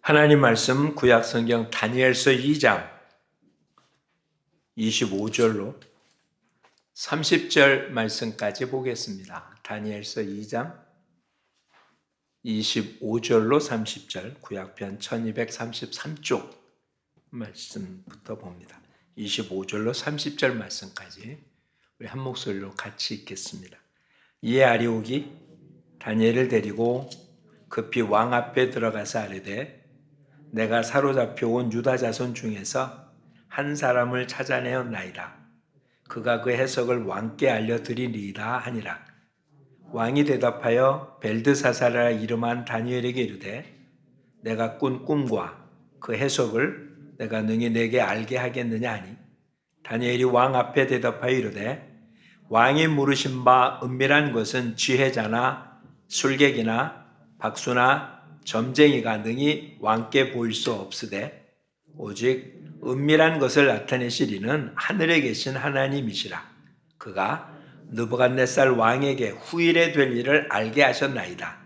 하나님 말씀 구약성경 다니엘서 2장 25절로 30절 말씀까지 보겠습니다. 다니엘서 2장 25절로 30절 구약편 1233쪽 말씀부터 봅니다. 25절로 30절 말씀까지 우리 한 목소리로 같이 읽겠습니다. 이에 아리옥이 다니엘을 데리고 급히 왕 앞에 들어가서 아뢰되 내가 사로잡혀 온 유다 자손 중에서 한 사람을 찾아내었나이다. 그가 그 해석을 왕께 알려드리리이다 하니라. 왕이 대답하여 벨드사사라 이름한 다니엘에게 이르되 내가 꾼 꿈과 그 해석을 내가 능히 내게 알게 하겠느냐 하니 다니엘이 왕 앞에 대답하여 이르되 왕이 물으신 바 은밀한 것은 지혜자나 술객이나 박수나 점쟁이가 능히 왕께 보일 수 없으되 오직 은밀한 것을 나타내시리는 하늘에 계신 하나님이시라. 그가 느부갓네살 왕에게 후일에 될 일을 알게 하셨나이다.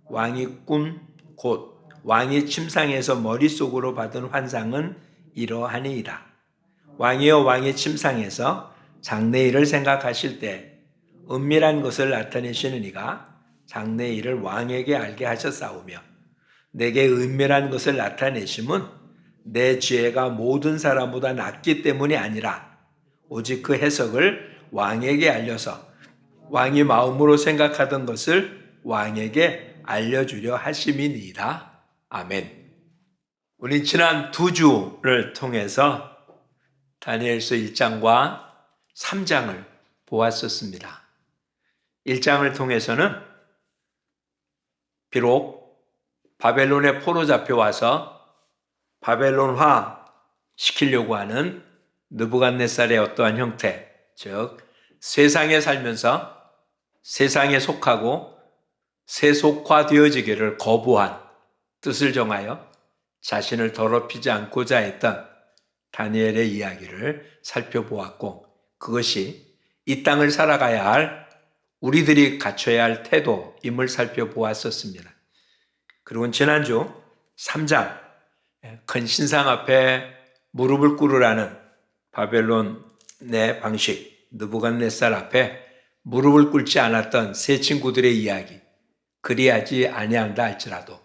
왕이 꿈 곧 왕이 침상에서 머릿속으로 받은 환상은 이러하니이다. 왕이여 왕이 침상에서 장래일을 생각하실 때 은밀한 것을 나타내시는 이가 장래일을 왕에게 알게 하셨사오며 내게 은밀한 것을 나타내심은 내 지혜가 모든 사람보다 낫기 때문이 아니라 오직 그 해석을 왕에게 알려서 왕이 마음으로 생각하던 것을 왕에게 알려주려 하심이니이다. 아멘. 우리 지난 두 주를 통해서 다니엘서 1장과 3장을 보았었습니다. 1장을 통해서는 비록 바벨론에 포로 잡혀와서 바벨론화 시키려고 하는 느부갓네살의 어떠한 형태, 즉 세상에 살면서 세상에 속하고 세속화되어지기를 거부한 뜻을 정하여 자신을 더럽히지 않고자 했던 다니엘의 이야기를 살펴보았고 그것이 이 땅을 살아가야 할 우리들이 갖춰야 할 태도임을 살펴보았었습니다. 그리고 지난주 3장 큰 신상 앞에 무릎을 꿇으라는 바벨론의 방식, 느부갓네살 앞에 무릎을 꿇지 않았던 세 친구들의 이야기, 그리하지 아니한다 할지라도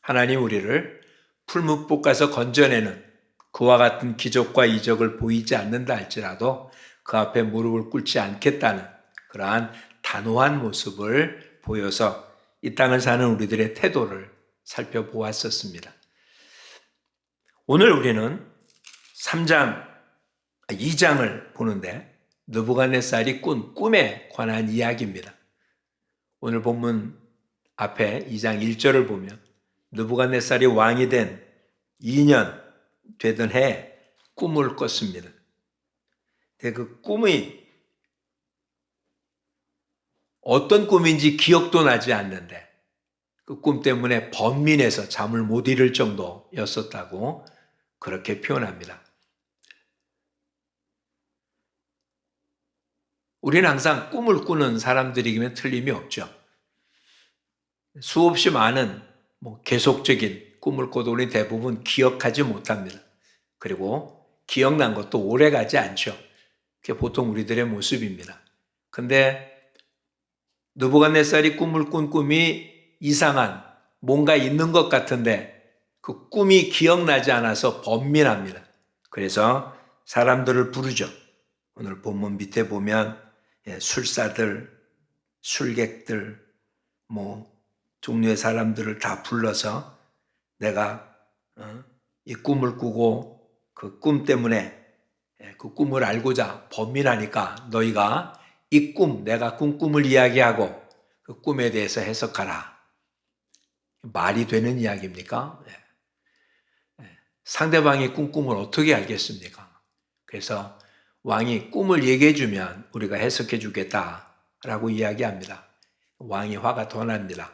하나님 우리를 풀무 볶아서 건져내는 그와 같은 기적과 이적을 보이지 않는다 할지라도 그 앞에 무릎을 꿇지 않겠다는 그러한 단호한 모습을 보여서 이 땅을 사는 우리들의 태도를 살펴보았었습니다. 오늘 우리는 2장을 보는데 느부갓네살이 꾼 꿈에 관한 이야기입니다. 오늘 본문 앞에 2장 1절을 보면 느부갓네살이 왕이 된 2년 되던 해에 꿈을 꿨습니다. 그 꿈이 어떤 꿈인지 기억도 나지 않는데 그 꿈 때문에 번민해서 잠을 못 이룰 정도였었다고 그렇게 표현합니다. 우리는 항상 꿈을 꾸는 사람들이기면 틀림이 없죠. 수없이 많은 계속적인 꿈을 꿔도 우리 대부분 기억하지 못합니다. 그리고 기억난 것도 오래 가지 않죠. 그게 보통 우리들의 모습입니다. 근데 느부갓네살이 꿈을 꾼 꿈이 이상한 뭔가 있는 것 같은데 그 꿈이 기억나지 않아서 번민합니다. 그래서 사람들을 부르죠. 오늘 본문 밑에 보면 술사들, 술객들, 종류의 사람들을 다 불러서 내가 이 꿈을 꾸고 그 꿈 때문에 그 꿈을 알고자 번민하니까 너희가 이 꿈, 내가 꾼 꿈을 이야기하고 그 꿈에 대해서 해석하라. 말이 되는 이야기입니까? 상대방이 꾼 꿈을 어떻게 알겠습니까? 그래서 왕이 꿈을 얘기해 주면 우리가 해석해 주겠다라고 이야기합니다. 왕이 화가 더 납니다.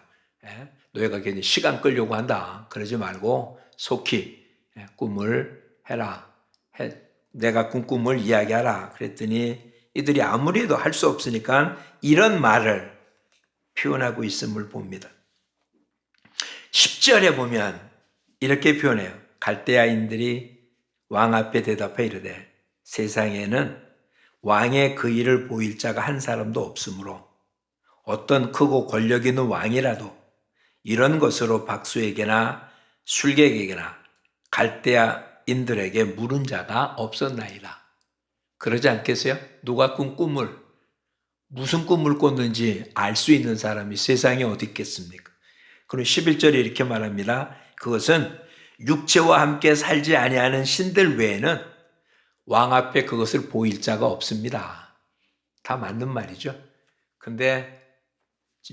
너희가 괜히 시간 끌려고 한다. 그러지 말고 속히 꿈을 해라. 내가 꾼 꿈을 이야기하라. 그랬더니 이들이 아무리 해도 할 수 없으니까 이런 말을 표현하고 있음을 봅니다. 10절에 보면 이렇게 표현해요. 갈대아인들이 왕 앞에 대답해 이르되 세상에는 왕의 그 일을 보일 자가 한 사람도 없으므로 어떤 크고 권력 있는 왕이라도 이런 것으로 박수에게나 술객에게나 갈대아인들에게 물은 자가 없었나이다. 그러지 않겠어요? 누가 꾼 꿈을, 무슨 꿈을 꿨는지 알 수 있는 사람이 세상에 어디 있겠습니까? 그럼 11절에 이렇게 말합니다. 그것은 육체와 함께 살지 아니하는 신들 외에는 왕 앞에 그것을 보일 자가 없습니다. 다 맞는 말이죠. 근데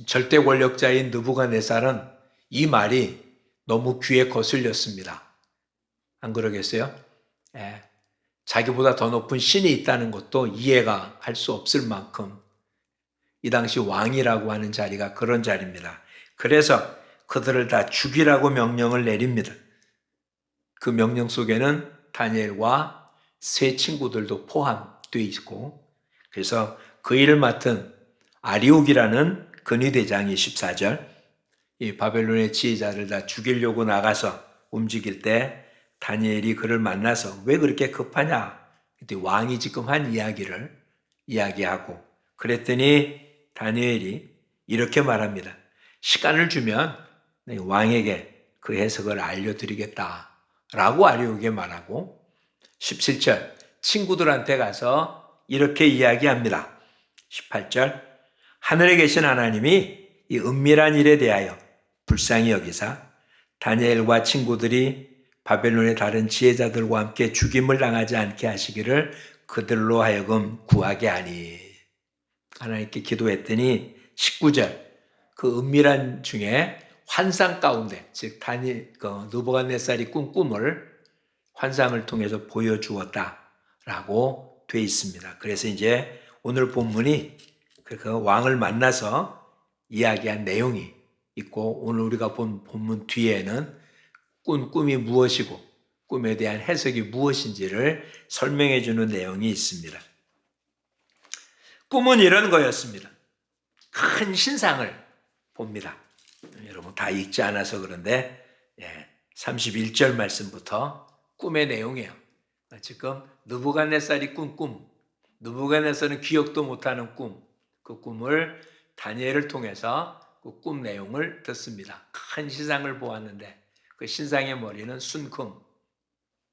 절대 권력자인 느부갓네살은 이 말이 너무 귀에 거슬렸습니다. 안 그러겠어요? 예. 자기보다 더 높은 신이 있다는 것도 이해가 할 수 없을 만큼 이 당시 왕이라고 하는 자리가 그런 자리입니다. 그래서 그들을 다 죽이라고 명령을 내립니다. 그 명령 속에는 다니엘과 세 친구들도 포함되어 있고, 그래서 그 일을 맡은 아리옥이라는 근위대장이 14절, 이 바벨론의 지혜자를 다 죽이려고 나가서 움직일 때 다니엘이 그를 만나서 왜 그렇게 급하냐? 그때 왕이 지금 한 이야기를 이야기하고, 그랬더니 다니엘이 이렇게 말합니다. 시간을 주면 왕에게 그 해석을 알려드리겠다 라고 아리옥에 말하고, 17절 친구들한테 가서 이렇게 이야기합니다. 18절 하늘에 계신 하나님이 이 은밀한 일에 대하여 불쌍히 여기사 다니엘과 친구들이 바벨론의 다른 지혜자들과 함께 죽임을 당하지 않게 하시기를 그들로 하여금 구하게 하니. 하나님께 기도했더니 19절 그 은밀한 중에 환상 가운데, 즉 느부갓네살이 꾼 꿈을 환상을 통해서 보여주었다라고 돼 있습니다. 그래서 이제 오늘 본문이 그 왕을 만나서 이야기한 내용이 있고, 오늘 우리가 본 본문 뒤에는 꾼 꿈이 무엇이고 꿈에 대한 해석이 무엇인지를 설명해 주는 내용이 있습니다. 꿈은 이런 거였습니다. 큰 신상을 봅니다. 여러분 다 읽지 않아서 그런데 31절 말씀부터 꿈의 내용이에요. 지금 느부갓네살이 꾼 꿈, 느부갓네살은 기억도 못하는 꿈, 그 꿈을 다니엘을 통해서 그 꿈 내용을 듣습니다. 큰 신상을 보았는데 그 신상의 머리는 순금,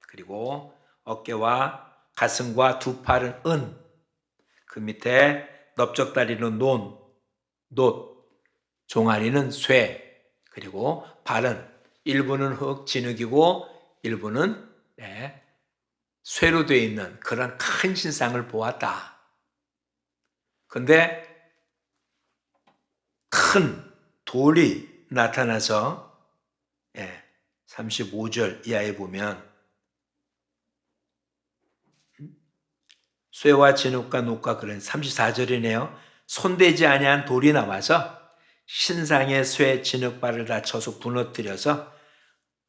그리고 어깨와 가슴과 두 팔은 은, 그 밑에 넓적다리는 놋, 종아리는 쇠, 그리고 발은 일부는 흙, 진흙이고 일부는 쇠로 되어 있는 그런 큰 신상을 보았다. 근데 큰 돌이 나타나서 35절 이하에 보면 쇠와 진흙과 녹과 그런 34절이네요. 손대지 아니한 돌이 나와서 신상의 쇠, 진흙발을 다 쳐서 부너뜨려서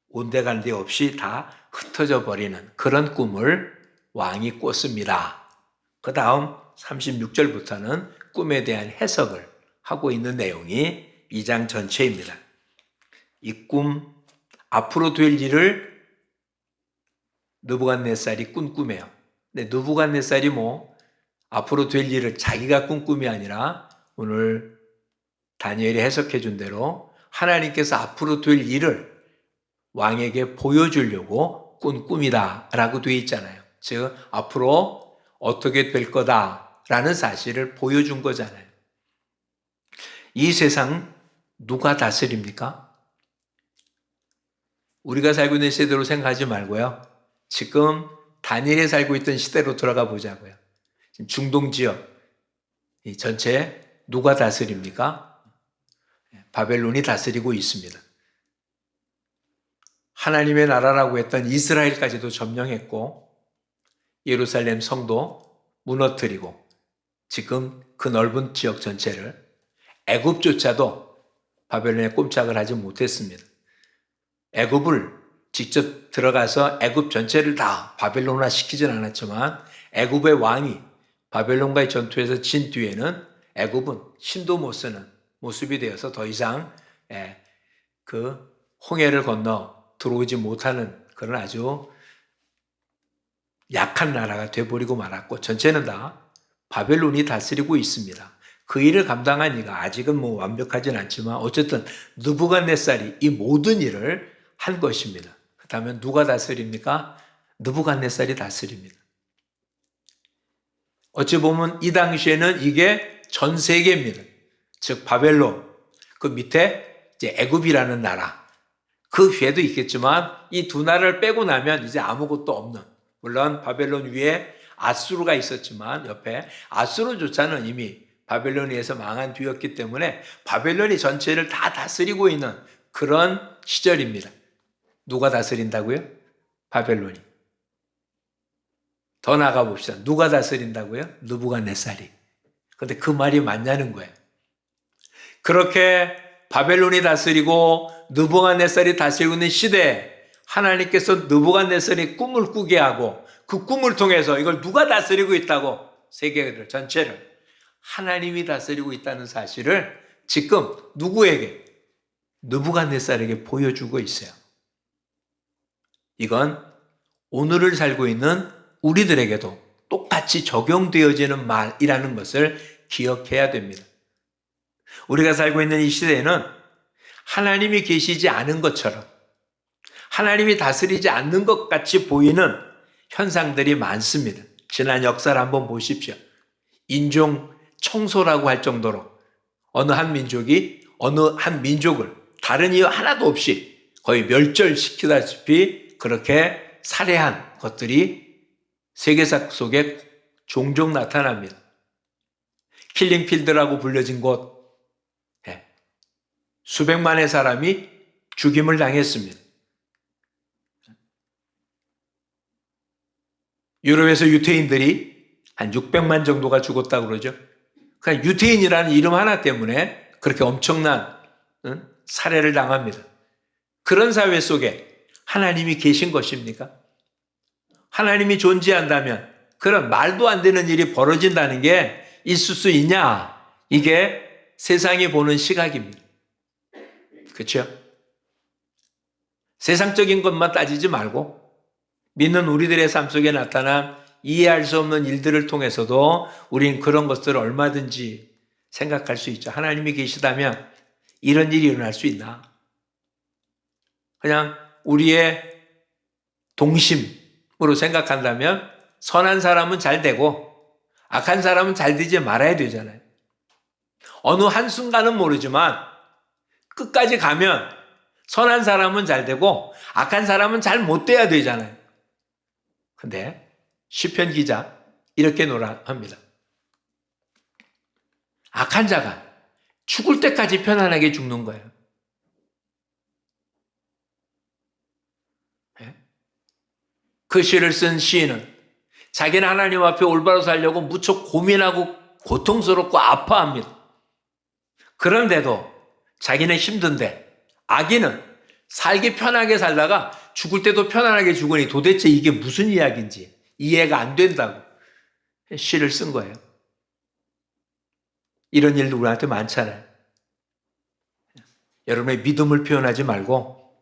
온데간데 없이 다 흩어져 버리는 그런 꿈을 왕이 꿨습니다. 그 다음 36절부터는 꿈에 대한 해석을 하고 있는 내용이 2장 전체입니다. 이 꿈, 앞으로 될 일을 느부갓네살이 꾼 꿈이에요. 근데 느부갓네살이 앞으로 될 일을 자기가 꾼 꿈이 아니라 오늘 다니엘이 해석해 준 대로 하나님께서 앞으로 될 일을 왕에게 보여주려고 꾼 꿈이다 라고 되어 있잖아요. 즉 앞으로 어떻게 될 거다라는 사실을 보여준 거잖아요. 이 세상 누가 다스립니까? 우리가 살고 있는 시대로 생각하지 말고요. 지금 다니엘이 살고 있던 시대로 돌아가 보자고요. 중동 지역 이 전체 누가 다스립니까? 바벨론이 다스리고 있습니다. 하나님의 나라라고 했던 이스라엘까지도 점령했고 예루살렘 성도 무너뜨리고 지금 그 넓은 지역 전체를, 애굽조차도 바벨론에 꼼짝을 하지 못했습니다. 애굽을 직접 들어가서 애굽 전체를 다 바벨론화 시키진 않았지만 애굽의 왕이 바벨론과의 전투에서 진 뒤에는 애굽은 힘도 못 쓰는 모습이 되어서 더 이상 그 홍해를 건너 들어오지 못하는 그런 아주 약한 나라가 돼버리고 말았고 전체는 다 바벨론이 다스리고 있습니다. 그 일을 감당한 이가 아직은 뭐 완벽하진 않지만 어쨌든 느부갓네살이 이 모든 일을 한 것입니다. 그렇다면 누가 다스립니까? 느부갓네살이 다스립니다. 어찌 보면 이 당시에는 이게 전 세계입니다. 즉 바벨론, 그 밑에 이제 애굽이라는 나라, 그 위에도 있겠지만 이 두 나라를 빼고 나면 이제 아무것도 없는, 물론 바벨론 위에 아수르가 있었지만 옆에 아수르조차는 이미 바벨론에 의해서 망한 뒤였기 때문에 바벨론이 전체를 다 다스리고 있는 그런 시절입니다. 누가 다스린다고요? 바벨론이. 더 나가 봅시다. 누가 다스린다고요? 느부갓네살이. 근데 그 말이 맞냐는 거예요. 그렇게 바벨론이 다스리고 느부갓네살이 다스리고 있는 시대에 하나님께서 느부갓네살이 꿈을 꾸게 하고 그 꿈을 통해서 이걸 누가 다스리고 있다고 세계를 전체를 하나님이 다스리고 있다는 사실을 지금 누구에게? 느부갓네살에게 보여주고 있어요. 이건 오늘을 살고 있는 우리들에게도 똑같이 적용되어지는 말이라는 것을 기억해야 됩니다. 우리가 살고 있는 이 시대에는 하나님이 계시지 않은 것처럼 하나님이 다스리지 않는 것 같이 보이는 현상들이 많습니다. 지난 역사를 한번 보십시오. 인종 청소라고 할 정도로 어느 한 민족을 다른 이유 하나도 없이 거의 멸절시키다시피 그렇게 살해한 것들이 세계사 속에 종종 나타납니다. 킬링필드라고 불려진 곳, 수백만의 사람이 죽임을 당했습니다. 유럽에서 유태인들이 한 600만 정도가 죽었다고 그러죠. 그러니까 유태인이라는 이름 하나 때문에 그렇게 엄청난 살해를 당합니다. 그런 사회 속에 하나님이 계신 것입니까? 하나님이 존재한다면 그런 말도 안 되는 일이 벌어진다는 게 있을 수 있냐? 이게 세상이 보는 시각입니다. 그렇죠? 세상적인 것만 따지지 말고 믿는 우리들의 삶 속에 나타난 이해할 수 없는 일들을 통해서도 우린 그런 것들을 얼마든지 생각할 수 있죠. 하나님이 계시다면 이런 일이 일어날 수 있나? 그냥 우리의 동심으로 생각한다면 선한 사람은 잘 되고 악한 사람은 잘 되지 말아야 되잖아요. 어느 한순간은 모르지만 끝까지 가면 선한 사람은 잘 되고 악한 사람은 잘 못 돼야 되잖아요. 근데 시편 기자 이렇게 합니다. 악한 자가 죽을 때까지 편안하게 죽는 거예요. 그 시를 쓴 시인은 자기는 하나님 앞에 올바로 살려고 무척 고민하고 고통스럽고 아파합니다. 그런데도 자기는 힘든데 악인은 살기 편하게 살다가 죽을 때도 편안하게 죽으니 도대체 이게 무슨 이야기인지 이해가 안 된다고 시를 쓴 거예요. 이런 일도 우리한테 많잖아요. 여러분의 믿음을 표현하지 말고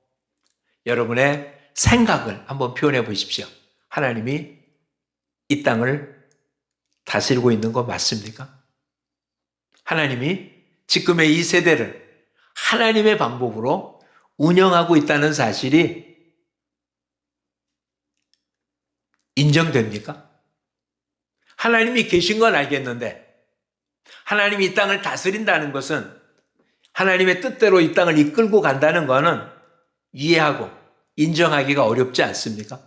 여러분의 생각을 한번 표현해 보십시오. 하나님이 이 땅을 다스리고 있는 거 맞습니까? 하나님이 지금의 이 세대를 하나님의 방법으로 운영하고 있다는 사실이 인정됩니까? 하나님이 계신 건 알겠는데 하나님이 이 땅을 다스린다는 것은 하나님의 뜻대로 이 땅을 이끌고 간다는 것은 이해하고 인정하기가 어렵지 않습니까?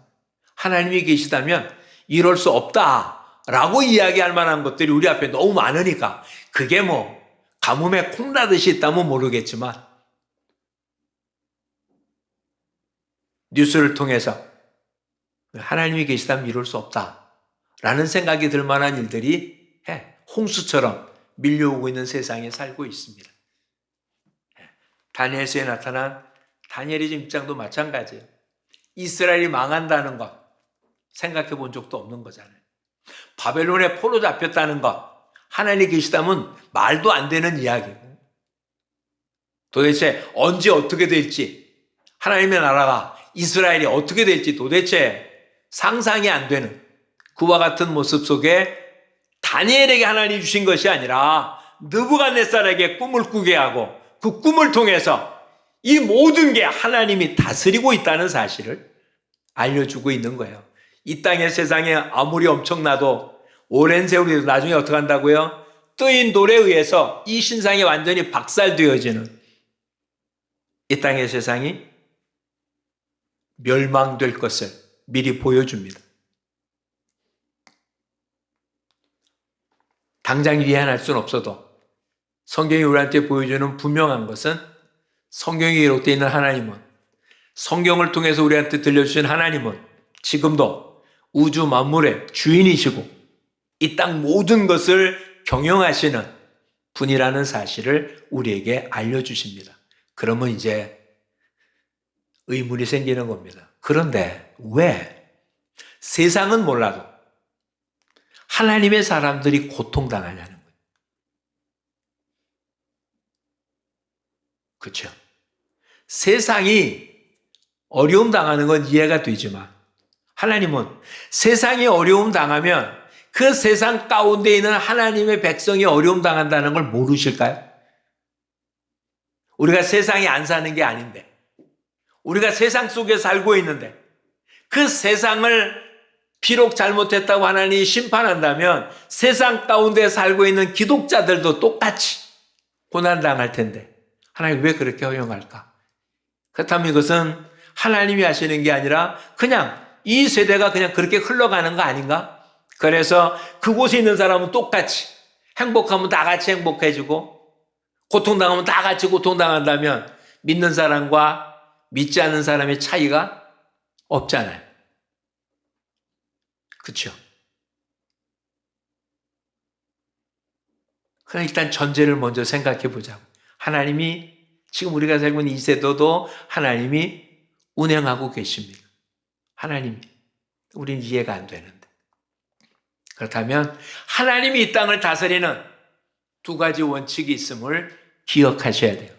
하나님이 계시다면 이럴 수 없다라고 이야기할 만한 것들이 우리 앞에 너무 많으니까 그게 뭐 가뭄에 콩나듯이 있다면 모르겠지만 뉴스를 통해서 하나님이 계시다면 이럴 수 없다라는 생각이 들 만한 일들이 홍수처럼 밀려오고 있는 세상에 살고 있습니다. 다니엘서에 나타난 다니엘의 입장도 마찬가지예요. 이스라엘이 망한다는 것 생각해 본 적도 없는 거잖아요. 바벨론에 포로 잡혔다는 것 하나님이 계시다면 말도 안 되는 이야기고 도대체 언제 어떻게 될지 하나님의 나라가 이스라엘이 어떻게 될지 도대체 상상이 안 되는 그와 같은 모습 속에 다니엘에게 하나님이 주신 것이 아니라 느부갓네살에게 꿈을 꾸게 하고 그 꿈을 통해서 이 모든 게 하나님이 다스리고 있다는 사실을 알려주고 있는 거예요. 이 땅의 세상에 아무리 엄청나도 오랜 세월이 나중에 어떻게 한다고요? 뜨인 돌에 의해서 이 신상이 완전히 박살되어지는 이 땅의 세상이 멸망될 것을 미리 보여줍니다. 당장 이해할 수는 없어도 성경이 우리한테 보여주는 분명한 것은 성경에 기록되어 있는 하나님은, 성경을 통해서 우리한테 들려주신 하나님은 지금도 우주 만물의 주인이시고 이 땅 모든 것을 경영하시는 분이라는 사실을 우리에게 알려주십니다. 그러면 이제 의문이 생기는 겁니다. 그런데 왜 세상은 몰라도 하나님의 사람들이 고통당하냐는 거예요. 그렇죠? 세상이 어려움 당하는 건 이해가 되지만 하나님은 세상이 어려움 당하면 그 세상 가운데 있는 하나님의 백성이 어려움 당한다는 걸 모르실까요? 우리가 세상에 안 사는 게 아닌데, 우리가 세상 속에 살고 있는데 그 세상을 비록 잘못했다고 하나님이 심판한다면 세상 가운데 살고 있는 기독자들도 똑같이 고난당할 텐데 하나님 왜 그렇게 허용할까? 그렇다면 이것은 하나님이 하시는 게 아니라 그냥 이 세대가 그냥 그렇게 흘러가는 거 아닌가? 그래서 그곳에 있는 사람은 똑같이 행복하면 다 같이 행복해지고 고통당하면 다 같이 고통당한다면 믿는 사람과 믿지 않는 사람의 차이가 없잖아요. 그렇죠? 그럼 일단 전제를 먼저 생각해 보자고. 하나님이 지금 우리가 살고 있는 이 세대도 하나님이 운행하고 계십니다. 하나님이. 우리는 이해가 안 되는데. 그렇다면 하나님이 이 땅을 다스리는 두 가지 원칙이 있음을 기억하셔야 돼요.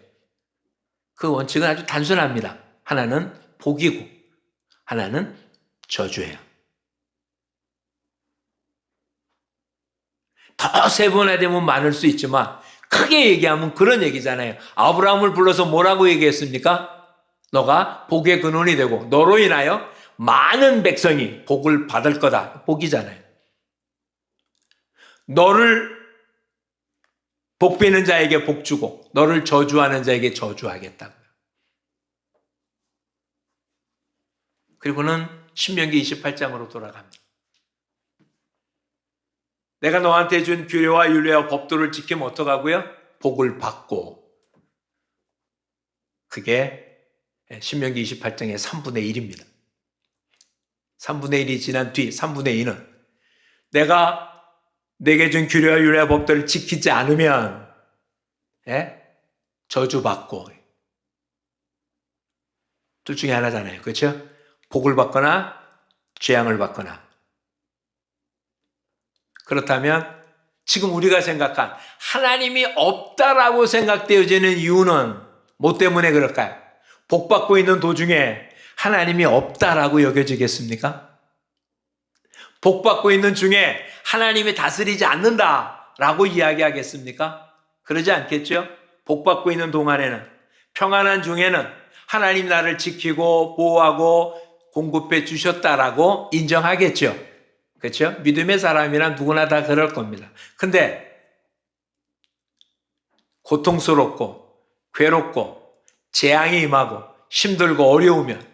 그 원칙은 아주 단순합니다. 하나는 복이고 하나는 저주예요. 더 세분화되면 많을 수 있지만 크게 얘기하면 그런 얘기잖아요. 아브라함을 불러서 뭐라고 얘기했습니까? 너가 복의 근원이 되고 너로 인하여 많은 백성이 복을 받을 거다. 복이잖아요. 너를 복 베는 자에게 복 주고 너를 저주하는 자에게 저주하겠다고요. 그리고는 신명기 28장으로 돌아갑니다. 내가 너한테 준 규례와 율례와 법도를 지키면 어떡하고요? 복을 받고. 그게 신명기 28장의 3분의 1입니다. 3분의 1이 지난 뒤 3분의 2는 내가 내게 준 규례와 율례와 법도를 지키지 않으면 저주받고. 둘 중에 하나잖아요. 그렇죠? 복을 받거나 재앙을 받거나. 그렇다면 지금 우리가 생각한 하나님이 없다라고 생각되어지는 이유는 뭐 때문에 그럴까요? 복 받고 있는 도중에 하나님이 없다라고 여겨지겠습니까? 복 받고 있는 중에 하나님이 다스리지 않는다라고 이야기하겠습니까? 그러지 않겠죠? 복 받고 있는 동안에는, 평안한 중에는 하나님 나를 지키고 보호하고 공급해 주셨다라고 인정하겠죠. 그렇죠? 믿음의 사람이란 누구나 다 그럴 겁니다. 근데 고통스럽고 괴롭고 재앙이 임하고 힘들고 어려우면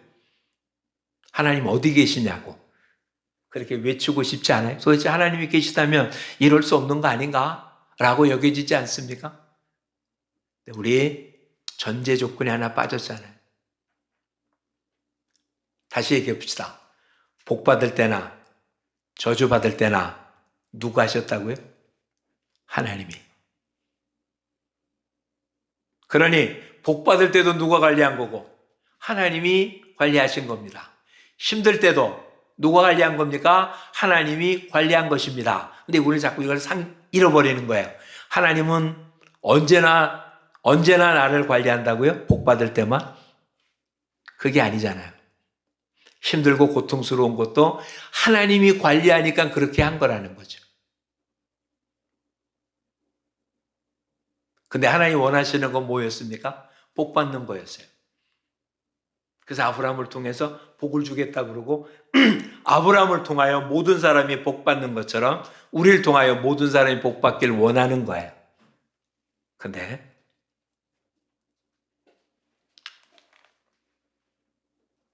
하나님 어디 계시냐고 그렇게 외치고 싶지 않아요? 도대체 하나님이 계시다면 이럴 수 없는 거 아닌가? 라고 여겨지지 않습니까? 우리 전제 조건이 하나 빠졌잖아요. 다시 얘기해 봅시다. 복 받을 때나 저주 받을 때나 누가 하셨다고요? 하나님이. 그러니 복 받을 때도 누가 관리한 거고 하나님이 관리하신 겁니다. 힘들 때도 누가 관리한 겁니까? 하나님이 관리한 것입니다. 근데 우리는 자꾸 이걸 잃어버리는 거예요. 하나님은 언제나 나를 관리한다고요? 복 받을 때만? 그게 아니잖아요. 힘들고 고통스러운 것도 하나님이 관리하니까 그렇게 한 거라는 거죠. 근데 하나님 원하시는 건 뭐였습니까? 복 받는 거였어요. 그래서 아브라함을 통해서 복을 주겠다 그러고 아브라함을 통하여 모든 사람이 복 받는 것처럼 우리를 통하여 모든 사람이 복 받길 원하는 거예요. 근데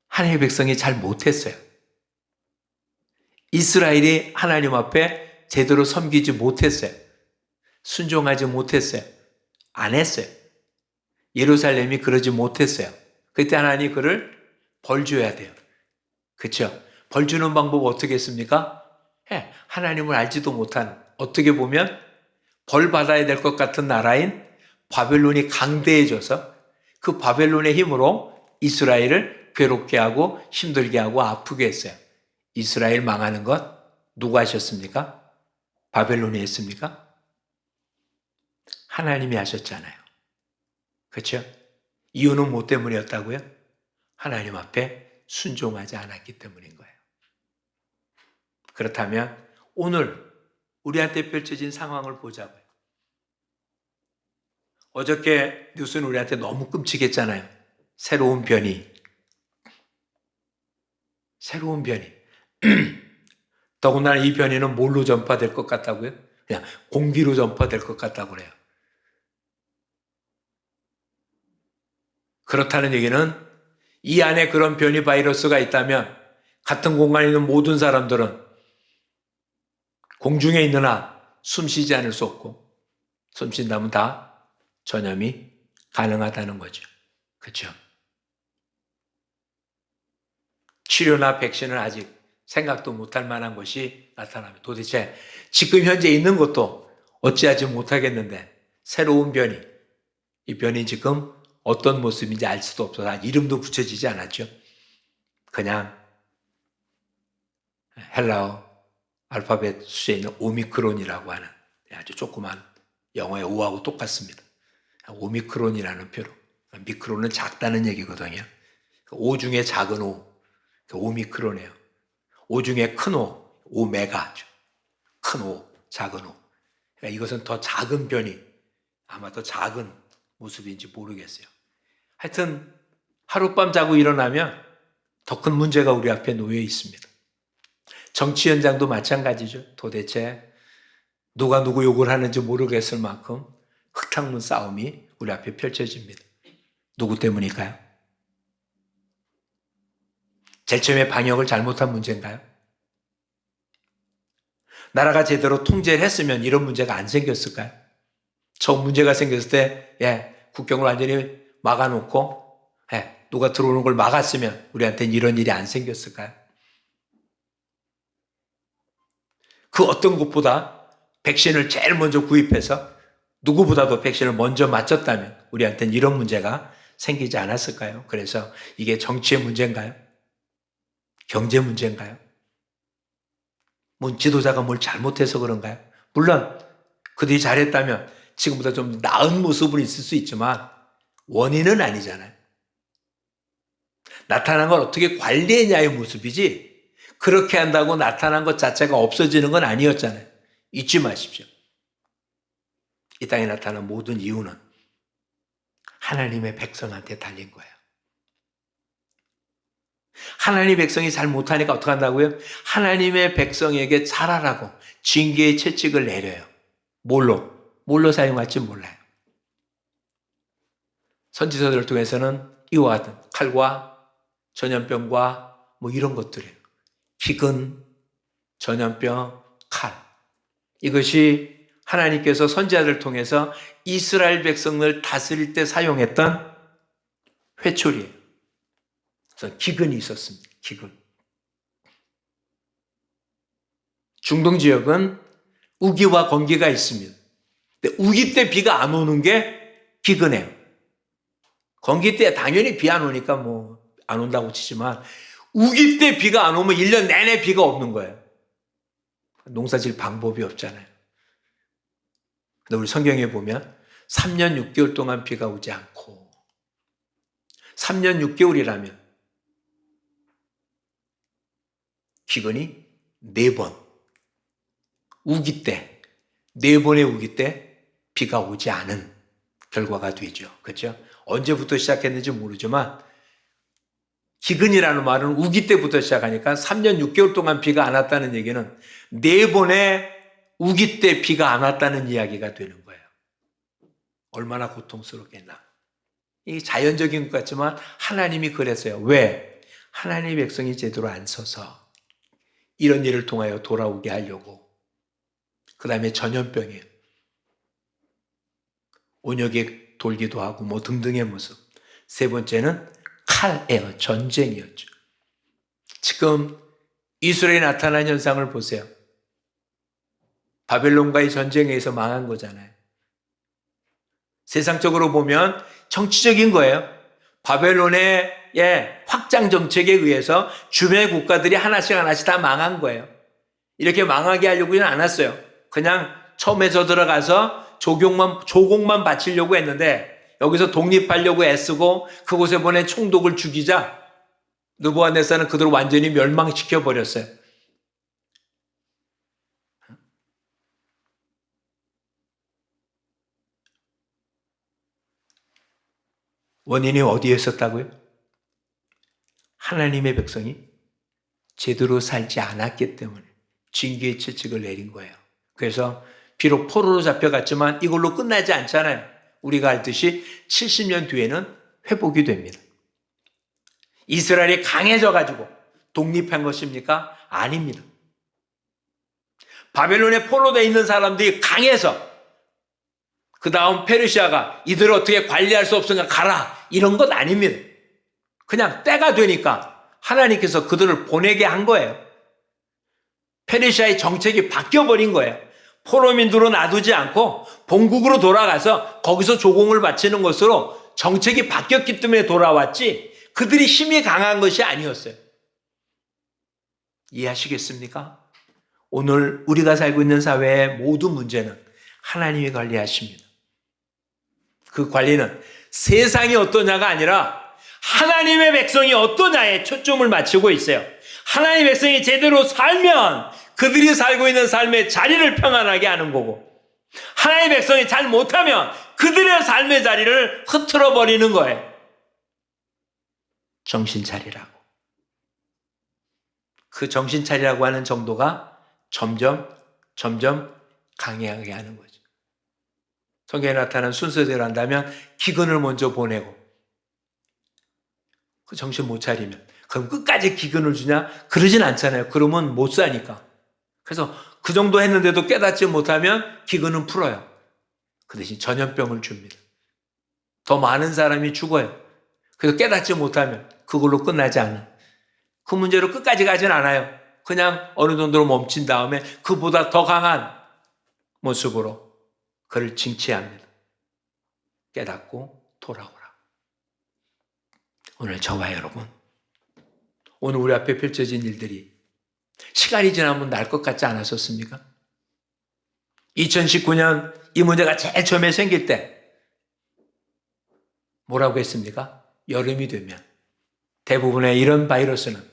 하나님의 백성이 잘 못했어요. 이스라엘이 하나님 앞에 제대로 섬기지 못했어요. 순종하지 못했어요. 안 했어요. 예루살렘이 그러지 못했어요. 그때 하나님 그를 벌 줘야 돼요. 그렇죠? 벌 주는 방법 어떻게 했습니까? 하나님을 알지도 못한, 어떻게 보면 벌 받아야 될 것 같은 나라인 바벨론이 강대해져서 그 바벨론의 힘으로 이스라엘을 괴롭게 하고 힘들게 하고 아프게 했어요. 이스라엘 망하는 것 누가 하셨습니까? 바벨론이 했습니까? 하나님이 하셨잖아요. 그렇죠? 이유는 뭐 때문이었다고요? 하나님 앞에 순종하지 않았기 때문인 거예요. 그렇다면 오늘 우리한테 펼쳐진 상황을 보자고요. 어저께 뉴스는 우리한테 너무 끔찍했잖아요. 새로운 변이. 더군다나 이 변이는 뭘로 전파될 것 같다고요? 그냥 공기로 전파될 것 같다고 그래요. 그렇다는 얘기는 이 안에 그런 변이 바이러스가 있다면 같은 공간에 있는 모든 사람들은 공중에 있는 한 숨 쉬지 않을 수 없고 숨 쉰다면 다 전염이 가능하다는 거죠. 그렇죠? 치료나 백신은 아직 생각도 못할 만한 것이 나타납니다. 도대체 지금 현재 있는 것도 어찌하지 못하겠는데 새로운 변이, 이 변이 지금 어떤 모습인지 알 수도 없어서 이름도 붙여지지 않았죠. 그냥 헬라어 알파벳 수에 있는 오미크론이라고 하는 아주 조그만 영어의 O하고 똑같습니다. 오미크론이라는 표로. 미크론은 작다는 얘기거든요. O 중에 작은 O, 오미크론이에요. O 중에 큰 O, 오메가죠. 큰 O, 작은 O. 그러니까 이것은 더 작은 변이, 아마 더 작은 모습인지 모르겠어요. 하여튼 하룻밤 자고 일어나면 더 큰 문제가 우리 앞에 놓여 있습니다. 정치 현장도 마찬가지죠. 도대체 누가 누구 욕을 하는지 모르겠을 만큼 흙탕물 싸움이 우리 앞에 펼쳐집니다. 누구 때문일까요? 제일 처음에 방역을 잘못한 문제인가요? 나라가 제대로 통제를 했으면 이런 문제가 안 생겼을까요? 처음 문제가 생겼을 때 국경을 완전히 막아놓고 누가 들어오는 걸 막았으면 우리한테는 이런 일이 안 생겼을까요? 그 어떤 것보다 백신을 제일 먼저 구입해서 누구보다도 백신을 먼저 맞췄다면 우리한테는 이런 문제가 생기지 않았을까요? 그래서 이게 정치의 문제인가요? 경제 문제인가요? 지도자가 뭘 잘못해서 그런가요? 물론 그들이 잘했다면 지금보다 좀 나은 모습은 있을 수 있지만 원인은 아니잖아요. 나타난 걸 어떻게 관리했냐의 모습이지 그렇게 한다고 나타난 것 자체가 없어지는 건 아니었잖아요. 잊지 마십시오. 이 땅에 나타난 모든 이유는 하나님의 백성한테 달린 거예요. 하나님의 백성이 잘 못하니까 어떻게 한다고요? 하나님의 백성에게 잘하라고 징계의 채찍을 내려요. 뭘로 사용할지 몰라요. 선지서들을 통해서는 이와 같은 칼과 전염병과 이런 것들이에요. 기근, 전염병, 칼. 이것이 하나님께서 선지자들을 통해서 이스라엘 백성을 다스릴 때 사용했던 회초리예요. 그래서 기근이 있었습니다. 기근. 중동 지역은 우기와 건기가 있습니다. 근데 우기 때 비가 안 오는 게 기근해요. 건기 때 당연히 비 안 오니까 안 온다고 치지만 우기 때 비가 안 오면 1년 내내 비가 없는 거예요. 농사 질 방법이 없잖아요. 근데 우리 성경에 보면 3년 6개월 동안 비가 오지 않고 3년 6개월이라면 기근이 4번. 우기 때, 4번의 우기 때 비가 오지 않은 결과가 되죠. 그렇죠? 언제부터 시작했는지 모르지만 기근이라는 말은 우기 때부터 시작하니까 3년 6개월 동안 비가 안 왔다는 얘기는 4번의 우기 때 비가 안 왔다는 이야기가 되는 거예요. 얼마나 고통스럽겠나. 이게 자연적인 것 같지만 하나님이 그랬어요. 왜? 하나님의 백성이 제대로 안 서서 이런 일을 통하여 돌아오게 하려고. 그 다음에 전염병이에요. 온역에 돌기도 하고 뭐 등등의 모습. 세 번째는 칼이에요. 전쟁이었죠. 지금 이스라엘에 나타난 현상을 보세요. 바벨론과의 전쟁에 의해서 망한 거잖아요. 세상적으로 보면 정치적인 거예요. 바벨론의 확장 정책에 의해서 주변의 국가들이 하나씩 하나씩 다 망한 거예요. 이렇게 망하게 하려고는 않았어요. 그냥 처음에 저 들어가서 조공만 바치려고 했는데 여기서 독립하려고 애쓰고 그곳에 보낸 총독을 죽이자 느부갓네살은 그들을 완전히 멸망시켜 버렸어요. 원인이 어디에 있었다고요? 하나님의 백성이 제대로 살지 않았기 때문에 징계의 채찍을 내린 거예요. 그래서 비록 포로로 잡혀갔지만 이걸로 끝나지 않잖아요. 우리가 알듯이 70년 뒤에는 회복이 됩니다. 이스라엘이 강해져가지고 독립한 것입니까? 아닙니다. 바벨론에 포로되어 있는 사람들이 강해서 그 다음 페르시아가 이들을 어떻게 관리할 수 없으니까 가라 이런 것 아닙니다. 그냥 때가 되니까 하나님께서 그들을 보내게 한 거예요. 페르시아의 정책이 바뀌어버린 거예요. 포로민들로 놔두지 않고 본국으로 돌아가서 거기서 조공을 바치는 것으로 정책이 바뀌었기 때문에 돌아왔지 그들이 힘이 강한 것이 아니었어요. 이해하시겠습니까? 오늘 우리가 살고 있는 사회의 모든 문제는 하나님이 관리하십니다. 그 관리는 세상이 어떠냐가 아니라 하나님의 백성이 어떠냐에 초점을 맞추고 있어요. 하나님의 백성이 제대로 살면 그들이 살고 있는 삶의 자리를 평안하게 하는 거고 하나님의 백성이 잘 못하면 그들의 삶의 자리를 흐트러 버리는 거예요. 정신 차리라고. 그 정신 차리라고 하는 정도가 점점 강해하게 하는 거죠. 성경에 나타난 순서대로 한다면 기근을 먼저 보내고 그 정신 못 차리면 그럼 끝까지 기근을 주냐? 그러진 않잖아요. 그러면 못 사니까. 그래서 그 정도 했는데도 깨닫지 못하면 기근은 풀어요. 그 대신 전염병을 줍니다. 더 많은 사람이 죽어요. 그래서 깨닫지 못하면 그걸로 끝나지 않아요. 그 문제로 끝까지 가진 않아요. 그냥 어느 정도로 멈춘 다음에 그보다 더 강한 모습으로 그를 징치합니다. 깨닫고 돌아오라. 오늘 저와 여러분, 오늘 우리 앞에 펼쳐진 일들이 시간이 지나면 날 것 같지 않았었습니까? 2019년 이 문제가 제일 처음에 생길 때 뭐라고 했습니까? 여름이 되면 대부분의 이런 바이러스는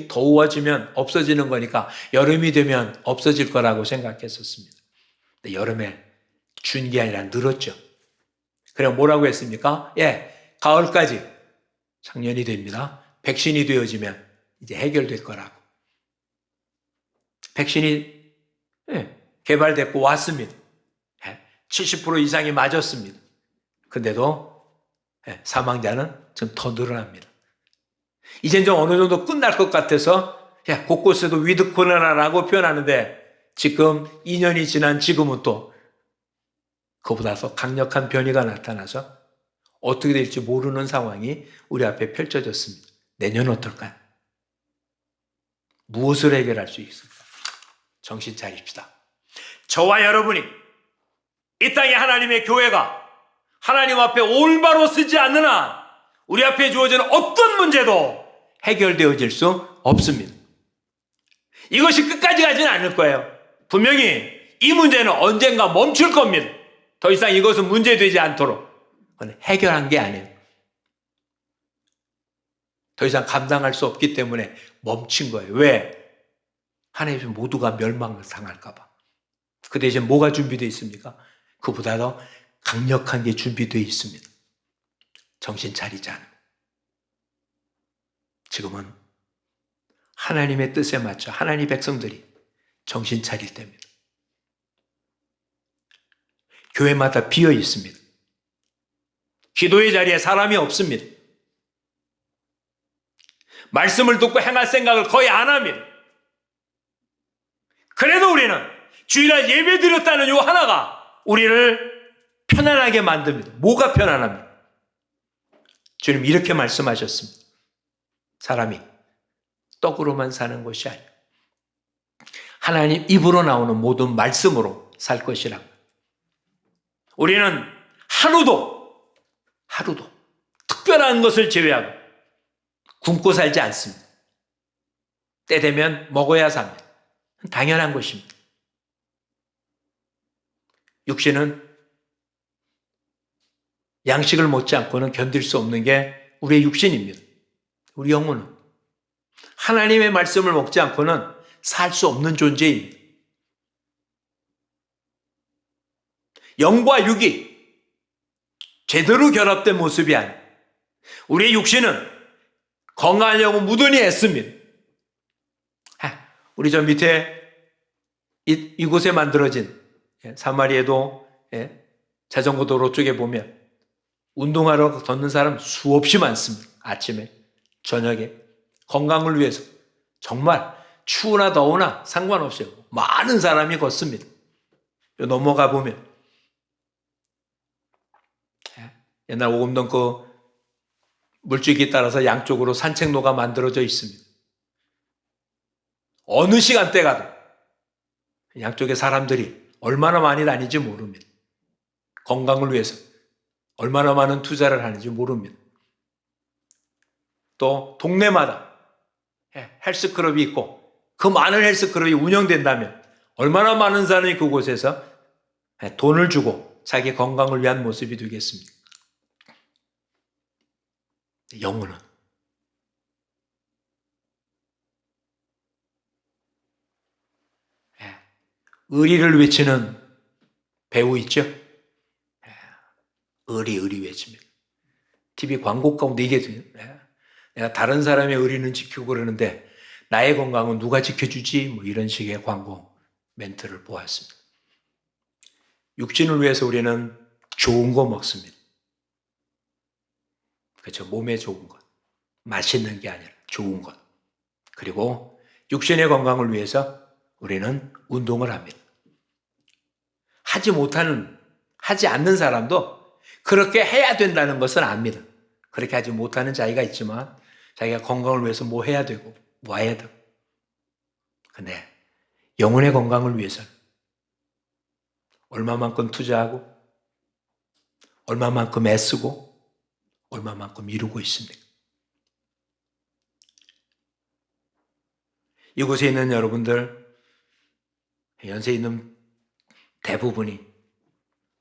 더워지면 없어지는 거니까 여름이 되면 없어질 거라고 생각했었습니다. 근데 여름에 준 게 아니라 늘었죠. 그래 뭐라고 했습니까? 가을까지 작년이 됩니다. 백신이 되어지면 이제 해결될 거라고. 백신이 개발됐고 왔습니다. 70% 이상이 맞았습니다. 근데도 사망자는 좀 더 늘어납니다. 이젠 좀 어느 정도 끝날 것 같아서 곳곳에도 위드 코로나라고 표현하는데 지금 2년이 지난 지금은 또 그보다 더 강력한 변이가 나타나서 어떻게 될지 모르는 상황이 우리 앞에 펼쳐졌습니다. 내년은 어떨까요? 무엇을 해결할 수 있을까? 정신 차립시다. 저와 여러분이 이 땅에 하나님의 교회가 하나님 앞에 올바로 쓰지 않는 한 우리 앞에 주어지는 어떤 문제도 해결되어질 수 없습니다. 이것이 끝까지 가지는 않을 거예요. 분명히 이 문제는 언젠가 멈출 겁니다. 더 이상 이것은 문제되지 않도록. 그건 해결한 게 아니에요. 더 이상 감당할 수 없기 때문에 멈춘 거예요. 왜? 하나님 모두가 멸망을 당할까 봐. 그 대신 뭐가 준비되어 있습니까? 그보다 더 강력한 게 준비되어 있습니다. 정신 차리지 않으면. 지금은 하나님의 뜻에 맞춰 하나님의 백성들이 정신 차릴 때입니다. 교회마다 비어 있습니다. 기도의 자리에 사람이 없습니다. 말씀을 듣고 행할 생각을 거의 안 합니다. 그래도 우리는 주일날 예배 드렸다는 요 하나가 우리를 편안하게 만듭니다. 뭐가 편안합니까? 주님 이렇게 말씀하셨습니다. 사람이 떡으로만 사는 것이 아니라 하나님 입으로 나오는 모든 말씀으로 살 것이라고. 우리는 하루도 특별한 것을 제외하고 굶고 살지 않습니다. 때 되면 먹어야 삽니다. 당연한 것입니다. 육신은 양식을 먹지 않고는 견딜 수 없는 게 우리의 육신입니다. 우리 영혼은 하나님의 말씀을 먹지 않고는 살 수 없는 존재입니다. 영과 육이 제대로 결합된 모습이 아니에요. 우리의 육신은 건강하려고 무던히 애씁니다. 우리 저 밑에 이곳에 만들어진 사마리에도 자전거 도로 쪽에 보면 운동하러 걷는 사람 수없이 많습니다. 아침에, 저녁에 건강을 위해서 정말 추우나 더우나 상관없어요. 많은 사람이 걷습니다. 넘어가 보면 옛날 오금동 그 물줄기 따라서 양쪽으로 산책로가 만들어져 있습니다. 어느 시간대 가도 양쪽에 사람들이 얼마나 많이 다니지 모릅니다. 건강을 위해서 얼마나 많은 투자를 하는지 모릅니다. 또 동네마다 헬스클럽이 있고 그 많은 헬스클럽이 운영된다면 얼마나 많은 사람이 그곳에서 돈을 주고 자기 건강을 위한 모습이 되겠습니까? 영혼은 의리를 외치는 배우 있죠? 의리 외칩니다. TV 광고 가운데 이게 내가 다른 사람의 의리는 지키고 그러는데 나의 건강은 누가 지켜주지? 뭐 이런 식의 광고 멘트를 보았습니다. 육신을 위해서 우리는 좋은 거 먹습니다. 그렇죠. 몸에 좋은 것. 맛있는 게 아니라 좋은 것. 그리고 육신의 건강을 위해서 우리는 운동을 합니다. 하지 않는 사람도 그렇게 해야 된다는 것은 압니다. 그렇게 하지 못하는 자기가 있지만 자기가 건강을 위해서 뭐 해야 되고 뭐 해야 되고. 근데 영혼의 건강을 위해서는 얼마만큼 투자하고 얼마만큼 애쓰고 얼마만큼 이루고 있습니까? 이곳에 있는 여러분들, 연세에 있는 대부분이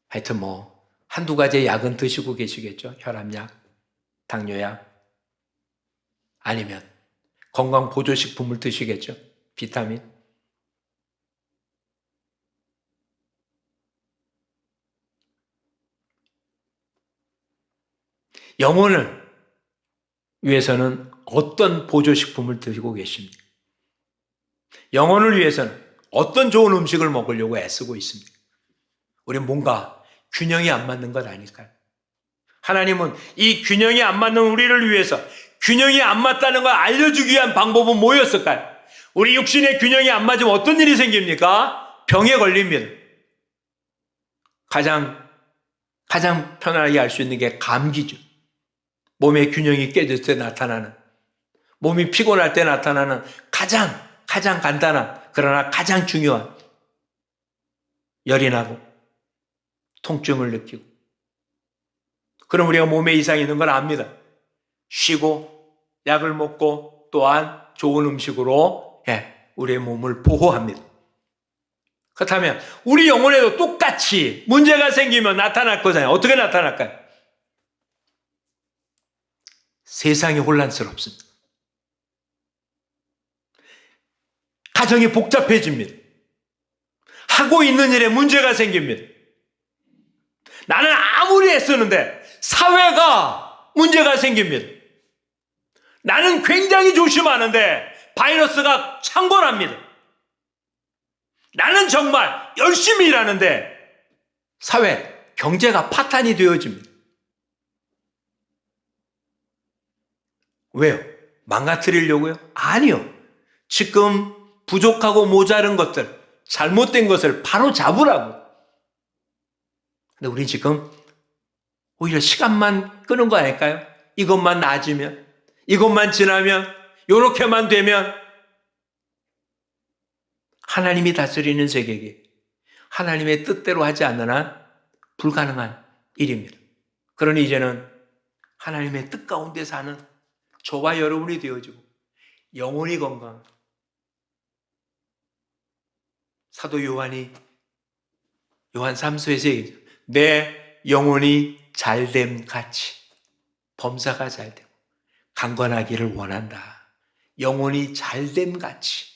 하여튼 뭐 한두 가지의 약은 드시고 계시겠죠. 혈압약, 당뇨약, 아니면 건강 보조식품을 드시겠죠. 비타민. 영혼을 위해서는 어떤 보조식품을 드시고 계십니까? 영혼을 위해서는 어떤 좋은 음식을 먹으려고 애쓰고 있습니까? 우리는 뭔가 균형이 안 맞는 것 아닐까요? 하나님은 이 균형이 안 맞는 우리를 위해서 균형이 안 맞다는 걸 알려주기 위한 방법은 뭐였을까요? 우리 육신의 균형이 안 맞으면 어떤 일이 생깁니까? 병에 걸립니다. 가장 편안하게 알 수 있는 게 감기죠. 몸의 균형이 깨질 때 나타나는, 몸이 피곤할 때 나타나는 가장 간단한 그러나 가장 중요한 열이 나고 통증을 느끼고. 그럼 우리가 몸에 이상이 있는 걸 압니다. 쉬고 약을 먹고 또한 좋은 음식으로 우리의 몸을 보호합니다. 그렇다면 우리 영혼에도 똑같이 문제가 생기면 나타날 거잖아요. 어떻게 나타날까요? 세상이 혼란스럽습니다. 가정이 복잡해집니다. 하고 있는 일에 문제가 생깁니다. 나는 아무리 애쓰는데 사회가 문제가 생깁니다. 나는 굉장히 조심하는데 바이러스가 창궐합니다. 나는 정말 열심히 일하는데 사회, 경제가 파탄이 되어집니다. 왜요? 망가뜨리려고요? 아니요. 지금 부족하고 모자른 것들, 잘못된 것을 바로 잡으라고. 근데 우리 지금 오히려 시간만 끄는 거 아닐까요? 이것만 나아지면, 이것만 지나면, 요렇게만 되면 하나님이 다스리는 세계에 하나님의 뜻대로 하지 않는 한 불가능한 일입니다. 그러니 이제는 하나님의 뜻 가운데 사는 저와 여러분이 되어지고 영혼이 건강. 사도 요한이 요한 3서에서 얘기해요. 내 영혼이 잘됨 같이 범사가 잘되고 강건하기를 원한다. 영혼이 잘됨 같이.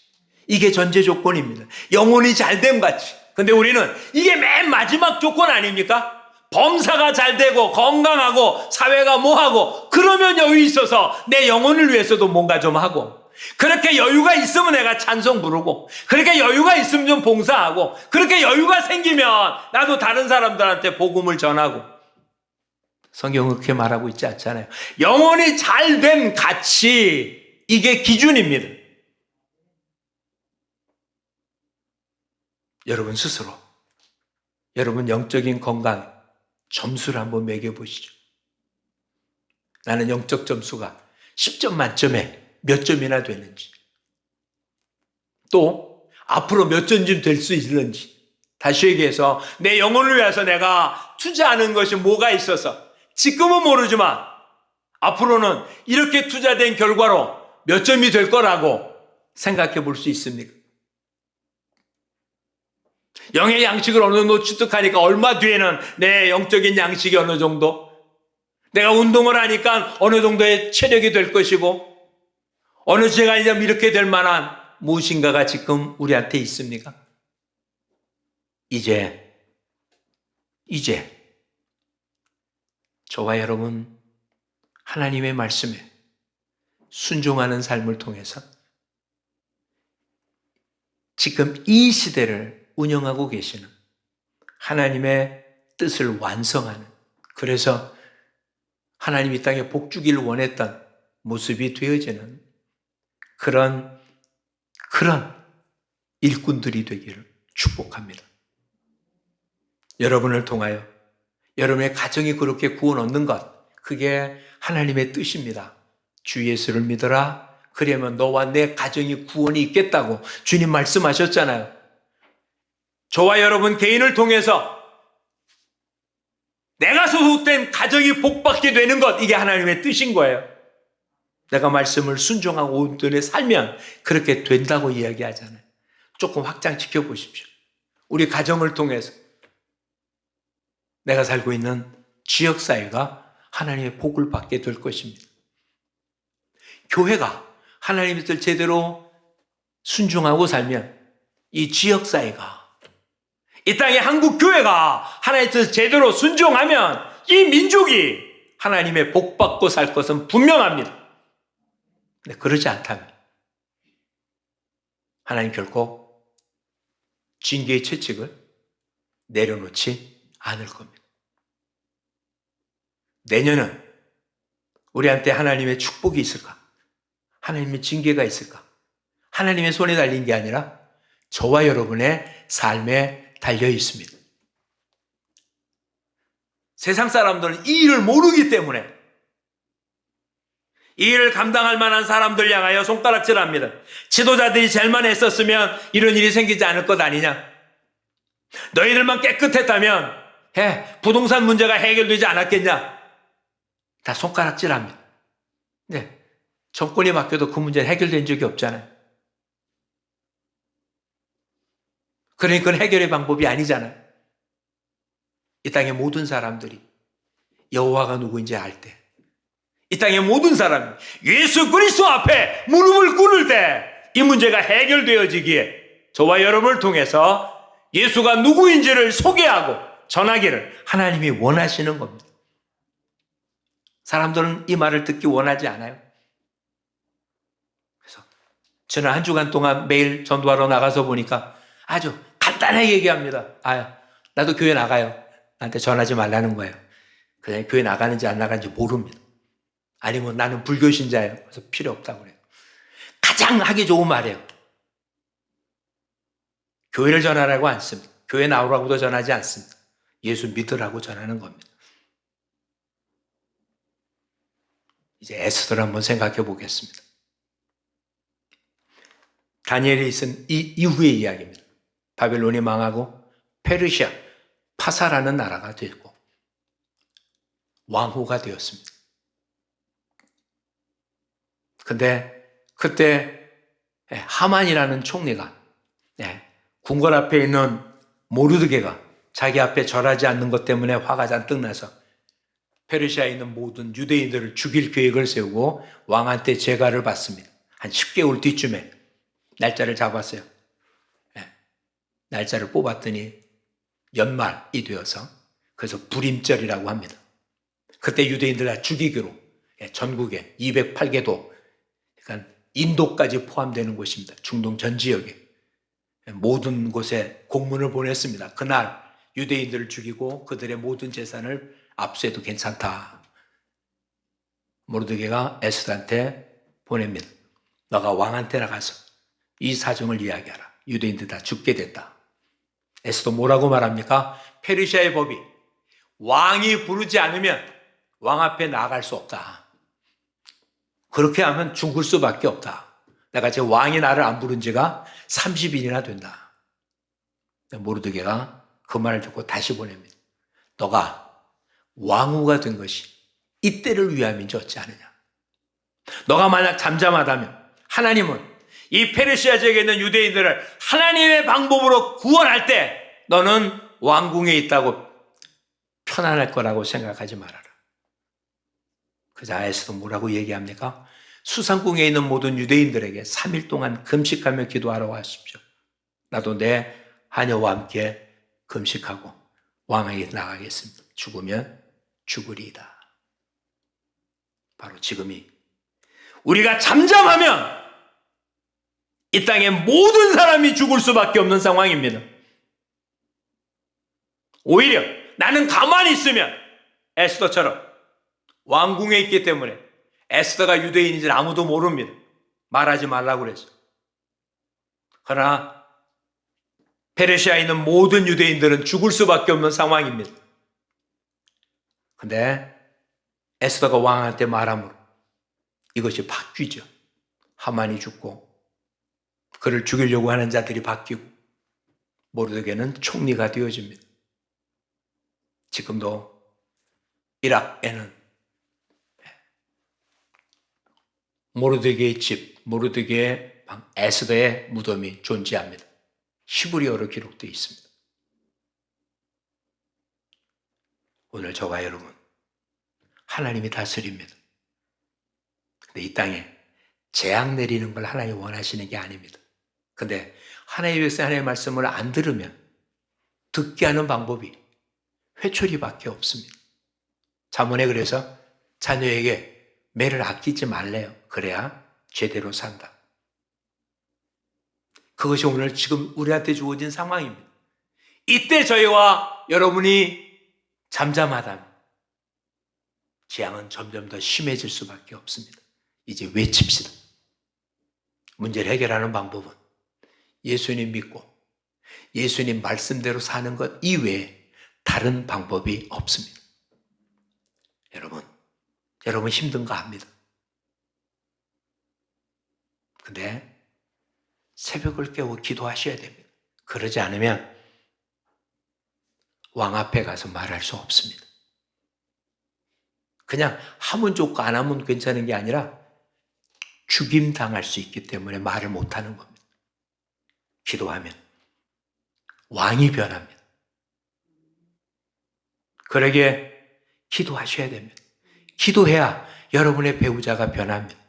이게 전제 조건입니다. 영혼이 잘됨 같이. 근데 우리는 이게 맨 마지막 조건 아닙니까? 범사가 잘되고 건강하고 사회가 뭐하고 그러면 여유 있어서 내 영혼을 위해서도 뭔가 좀 하고 그렇게 여유가 있으면 내가 찬송 부르고 그렇게 여유가 있으면 좀 봉사하고 그렇게 여유가 생기면 나도 다른 사람들한테 복음을 전하고 성경은 그렇게 말하고 있지 않잖아요. 영혼이 잘됨 같이 이게 기준입니다. 여러분 스스로 여러분 영적인 건강 점수를 한번 매겨보시죠. 나는 영적 점수가 10점 만점에 몇 점이나 되는지 또 앞으로 몇 점쯤 될 수 있는지 다시 얘기해서 내 영혼을 위해서 내가 투자하는 것이 뭐가 있어서 지금은 모르지만 앞으로는 이렇게 투자된 결과로 몇 점이 될 거라고 생각해 볼 수 있습니까? 영의 양식을 어느 정도 취득하니까 얼마 뒤에는 내 영적인 양식이 어느 정도 내가 운동을 하니까 어느 정도의 체력이 될 것이고 어느 시간이면 이렇게 될 만한 무엇인가가 지금 우리한테 있습니까? 이제 저와 여러분 하나님의 말씀에 순종하는 삶을 통해서 지금 이 시대를 운영하고 계시는 하나님의 뜻을 완성하는 그래서 하나님이 땅에 복 주기를 원했던 모습이 되어지는 그런 일꾼들이 되기를 축복합니다. 여러분을 통하여 여러분의 가정이 그렇게 구원 얻는 것 그게 하나님의 뜻입니다. 주 예수를 믿어라. 그러면 너와 내 가정이 구원이 있겠다고 주님 말씀하셨잖아요. 저와 여러분 개인을 통해서 내가 소속된 가정이 복받게 되는 것 이게 하나님의 뜻인 거예요. 내가 말씀을 순종하고 온전히 살면 그렇게 된다고 이야기하잖아요. 조금 확장시켜 보십시오. 우리 가정을 통해서 내가 살고 있는 지역사회가 하나님의 복을 받게 될 것입니다. 교회가 하나님의 뜻을 제대로 순종하고 살면 이 지역사회가 이 땅의 한국교회가 하나님의 뜻을 제대로 순종하면 이 민족이 하나님의 복 받고 살 것은 분명합니다. 근데 그러지 않다면 하나님 결코 징계의 채찍을 내려놓지 않을 겁니다. 내년은 우리한테 하나님의 축복이 있을까? 하나님의 징계가 있을까? 하나님의 손에 달린 게 아니라 저와 여러분의 삶에 달려 있습니다. 세상 사람들은 이 일을 모르기 때문에 이 일을 감당할 만한 사람들 향하여 손가락질합니다. 지도자들이 잘만 했었으면 이런 일이 생기지 않을 것 아니냐? 너희들만 깨끗했다면 부동산 문제가 해결되지 않았겠냐? 다 손가락질합니다. 네, 정권이 바뀌어도 그 문제는 해결된 적이 없잖아요. 그러니까 해결의 방법이 아니잖아요. 이 땅의 모든 사람들이 여호와가 누구인지 알 때 이 땅의 모든 사람이 예수 그리스도 앞에 무릎을 꿇을 때 이 문제가 해결되어지기에 저와 여러분을 통해서 예수가 누구인지를 소개하고 전하기를 하나님이 원하시는 겁니다. 사람들은 이 말을 듣기 원하지 않아요. 그래서 저는 한 주간 동안 매일 전도하러 나가서 보니까 아주 간단하게 얘기합니다. 나도 교회 나가요. 나한테 전하지 말라는 거예요. 그냥 교회 나가는지 안 나가는지 모릅니다. 아니면 나는 불교 신자예요. 그래서 필요 없다고 그래요. 가장 하기 좋은 말이에요. 교회를 전하라고 안 씁니다. 교회 나오라고도 전하지 않습니다. 예수 믿으라고 전하는 겁니다. 이제 에스더를 한번 생각해 보겠습니다. 다니엘이 쓴 이 이후의 이야기입니다. 바벨론이 망하고 페르시아, 파사라는 나라가 되고 왕후가 되었습니다. 근데 그때 하만이라는 총리가 궁궐 앞에 있는 모르드게가 자기 앞에 절하지 않는 것 때문에 화가 잔뜩 나서 페르시아에 있는 모든 유대인들을 죽일 계획을 세우고 왕한테 재가를 받습니다. 한 10개월 뒤쯤에 날짜를 잡았어요. 날짜를 뽑았더니 연말이 되어서 그래서 불임절이라고 합니다. 그때 유대인들 다 죽이기로 전국에 208개도 그러니까 인도까지 포함되는 곳입니다. 중동 전 지역에 모든 곳에 공문을 보냈습니다. 그날 유대인들을 죽이고 그들의 모든 재산을 압수해도 괜찮다. 모르드게가 에스더한테 보냅니다. 너가 왕한테 나가서 이 사정을 이야기하라. 유대인들 다 죽게 됐다. 에스더 뭐라고 말합니까? 페르시아의 법이 왕이 부르지 않으면 왕 앞에 나아갈 수 없다. 그렇게 하면 죽을 수밖에 없다. 내가 제 왕이 나를 안 부른 지가 30일이나 된다. 모르드게가 그 말을 듣고 다시 보냅니다. 너가 왕후가 된 것이 이때를 위함인지 어찌 아느냐. 너가 만약 잠잠하다면 하나님은 이 페르시아 지역에 있는 유대인들을 하나님의 방법으로 구원할 때 너는 왕궁에 있다고 편안할 거라고 생각하지 말아라. 그자 에스더 뭐라고 얘기합니까? 수상궁에 있는 모든 유대인들에게 3일 동안 금식하며 기도하라고 하십시오. 나도 내 하녀와 함께 금식하고 왕에게 나가겠습니다. 죽으면 죽으리이다. 바로 지금이 우리가 잠잠하면 이 땅의 모든 사람이 죽을 수밖에 없는 상황입니다. 오히려 나는 가만히 있으면 에스더처럼 왕궁에 있기 때문에 에스더가 유대인인지 아무도 모릅니다. 말하지 말라고 그랬어요. 그러나 페르시아에 있는 모든 유대인들은 죽을 수밖에 없는 상황입니다. 근데 에스더가 왕한테 말함으로 이것이 바뀌죠. 하만이 죽고 그를 죽이려고 하는 자들이 바뀌고 모르드게는 총리가 되어집니다. 지금도 이락에는 모르드게의 집, 모르드게의 방, 에스더의 무덤이 존재합니다. 히브리어로 기록되어 있습니다. 오늘 저와 여러분, 하나님이 다스립니다. 근데 이 땅에 재앙 내리는 걸 하나님이 원하시는 게 아닙니다. 근데 하나님의 백성 하나님의 말씀을 안 들으면 듣게 하는 방법이 회초리밖에 없습니다. 잠언에 그래서 자녀에게 매를 아끼지 말래요. 그래야 제대로 산다. 그것이 오늘 지금 우리한테 주어진 상황입니다. 이때 저희와 여러분이 잠잠하다면 재앙은 점점 더 심해질 수밖에 없습니다. 이제 외칩시다. 문제를 해결하는 방법은 예수님 믿고 예수님 말씀대로 사는 것 이외에 다른 방법이 없습니다. 여러분 힘든가 합니다. 근데 새벽을 깨워 기도하셔야 됩니다. 그러지 않으면 왕 앞에 가서 말할 수 없습니다. 그냥 하면 좋고 안 하면 괜찮은 게 아니라 죽임당할 수 있기 때문에 말을 못하는 겁니다. 기도하면 왕이 변합니다. 그러기에 기도하셔야 됩니다. 기도해야 여러분의 배우자가 변합니다.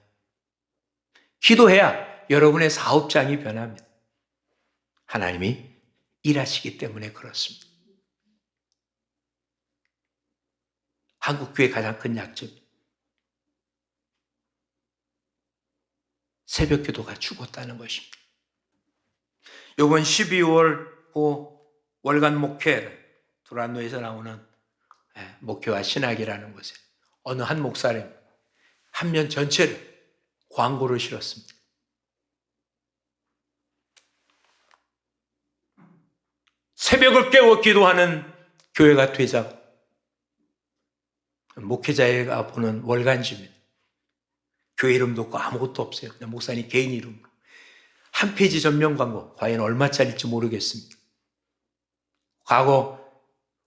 기도해야 여러분의 사업장이 변합니다. 하나님이 일하시기 때문에 그렇습니다. 한국교회 가장 큰 약점이 새벽 기도가 죽었다는 것입니다. 이번 12월 월간 목회를 두란노에서 나오는 목회와 신학이라는 곳에 어느 한 목사님 한 면 전체를 광고를 실었습니다. 새벽을 깨워 기도하는 교회가 되자고. 목회자가 보는 월간지입니다. 교회 이름도 없고 아무것도 없어요. 그냥 목사님 개인 이름으로. 한 페이지 전면 광고. 과연 얼마짜리일지 모르겠습니다. 과거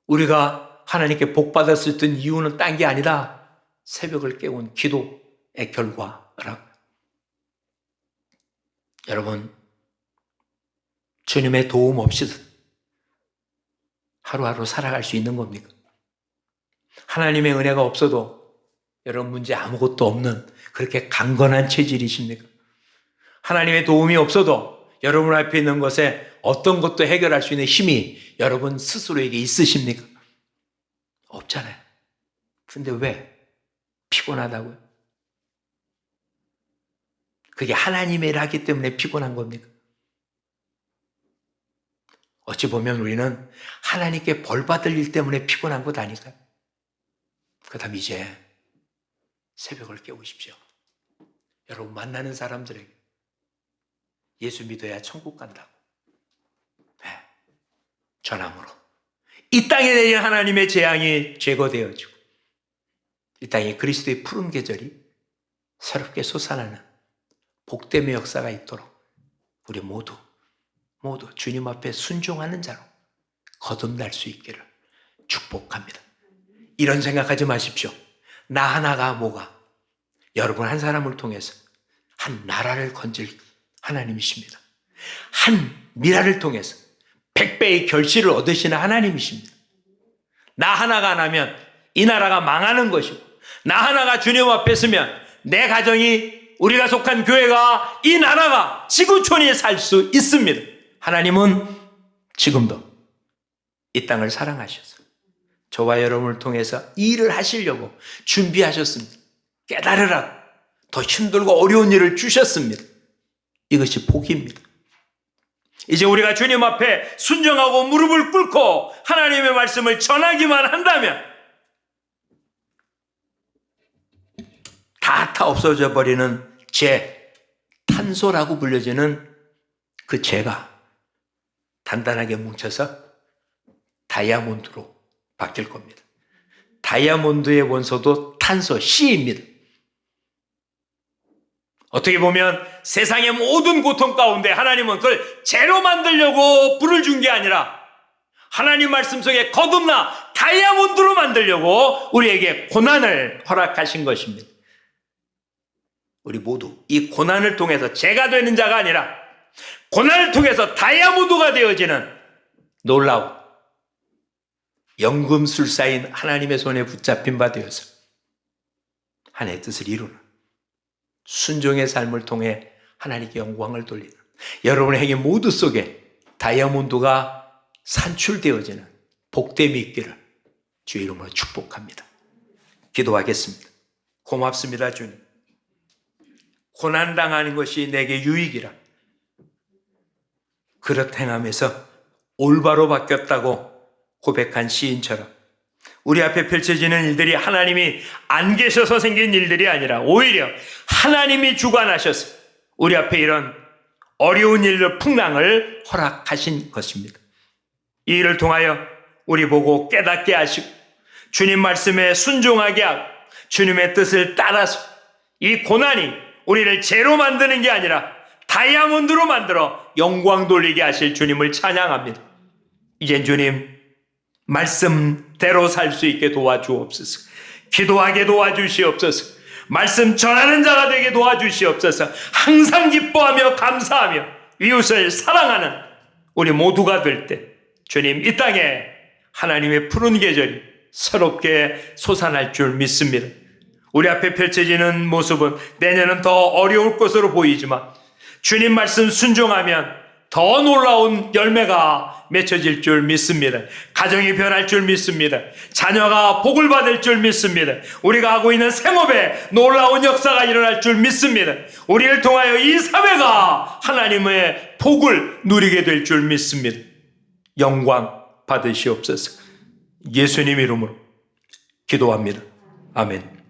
우리가 하나님께 복 받았었던 이유는 딴 게 아니다. 새벽을 깨운 기도의 결과라고. 여러분, 주님의 도움 없이도 하루하루 살아갈 수 있는 겁니까? 하나님의 은혜가 없어도 여러분 문제 아무것도 없는 그렇게 강건한 체질이십니까? 하나님의 도움이 없어도 여러분 앞에 있는 것에 어떤 것도 해결할 수 있는 힘이 여러분 스스로에게 있으십니까? 없잖아요. 근데 왜? 피곤하다고요? 그게 하나님의 일하기 때문에 피곤한 겁니까? 어찌 보면 우리는 하나님께 벌 받을 일 때문에 피곤한 것 아닐까요? 그 다음 이제 새벽을 깨우십시오. 여러분 만나는 사람들에게 예수 믿어야 천국 간다고. 전함으로 이 땅에 내린 하나님의 재앙이 제거되어지고 이 땅에 그리스도의 푸른 계절이 새롭게 솟아나는 복됨의 역사가 있도록 우리 모두 주님 앞에 순종하는 자로 거듭날 수 있기를 축복합니다. 이런 생각하지 마십시오. 나 하나가 뭐가 여러분 한 사람을 통해서 한 나라를 건질 하나님이십니다. 한 미라를 통해서 100배의 결실을 얻으시는 하나님이십니다. 나 하나가 안 하면 이 나라가 망하는 것이고 나 하나가 주님 앞에 서면 내 가정이 우리가 속한 교회가 이 나라가 지구촌이 살 수 있습니다. 하나님은 지금도 이 땅을 사랑하셔서 저와 여러분을 통해서 이 일을 하시려고 준비하셨습니다. 깨달으라. 더 힘들고 어려운 일을 주셨습니다. 이것이 복입니다. 이제 우리가 주님 앞에 순종하고 무릎을 꿇고 하나님의 말씀을 전하기만 한다면 다 없어져 버리는 죄, 탄소라고 불려지는 그 죄가 단단하게 뭉쳐서 다이아몬드로 바뀔 겁니다. 다이아몬드의 원소도 탄소 C입니다. 어떻게 보면 세상의 모든 고통 가운데 하나님은 그걸 제로 만들려고 불을 준 게 아니라 하나님 말씀 속에 거듭나 다이아몬드로 만들려고 우리에게 고난을 허락하신 것입니다. 우리 모두 이 고난을 통해서 죄가 되는 자가 아니라 고난을 통해서 다이아몬드가 되어지는 놀라운 연금술사인 하나님의 손에 붙잡힌 바 되어서 하나님의 뜻을 이루는 순종의 삶을 통해 하나님께 영광을 돌리는 여러분에게 모두 속에 다이아몬드가 산출되어지는 복됨이 있기를 주의 이름으로 축복합니다. 기도하겠습니다. 고맙습니다, 주님. 고난당하는 것이 내게 유익이라. 그렇다 행함에서 올바로 바뀌었다고 고백한 시인처럼 우리 앞에 펼쳐지는 일들이 하나님이 안 계셔서 생긴 일들이 아니라 오히려 하나님이 주관하셔서 우리 앞에 이런 어려운 일을 풍랑을 허락하신 것입니다. 이 일을 통하여 우리 보고 깨닫게 하시고 주님 말씀에 순종하게 하고 주님의 뜻을 따라서 이 고난이 우리를 죄로 만드는 게 아니라 다이아몬드로 만들어 영광 돌리게 하실 주님을 찬양합니다. 이젠 주님 말씀대로 살 수 있게 도와주옵소서. 기도하게 도와주시옵소서. 말씀 전하는 자가 되게 도와주시옵소서. 항상 기뻐하며 감사하며 이웃을 사랑하는 우리 모두가 될 때 주님 이 땅에 하나님의 푸른 계절이 새롭게 솟아날 줄 믿습니다. 우리 앞에 펼쳐지는 모습은 내년은 더 어려울 것으로 보이지만 주님 말씀 순종하면 더 놀라운 열매가 맺혀질 줄 믿습니다. 가정이 변할 줄 믿습니다. 자녀가 복을 받을 줄 믿습니다. 우리가 하고 있는 생업에 놀라운 역사가 일어날 줄 믿습니다. 우리를 통하여 이 사회가 하나님의 복을 누리게 될 줄 믿습니다. 영광 받으시옵소서. 예수님 이름으로 기도합니다. 아멘.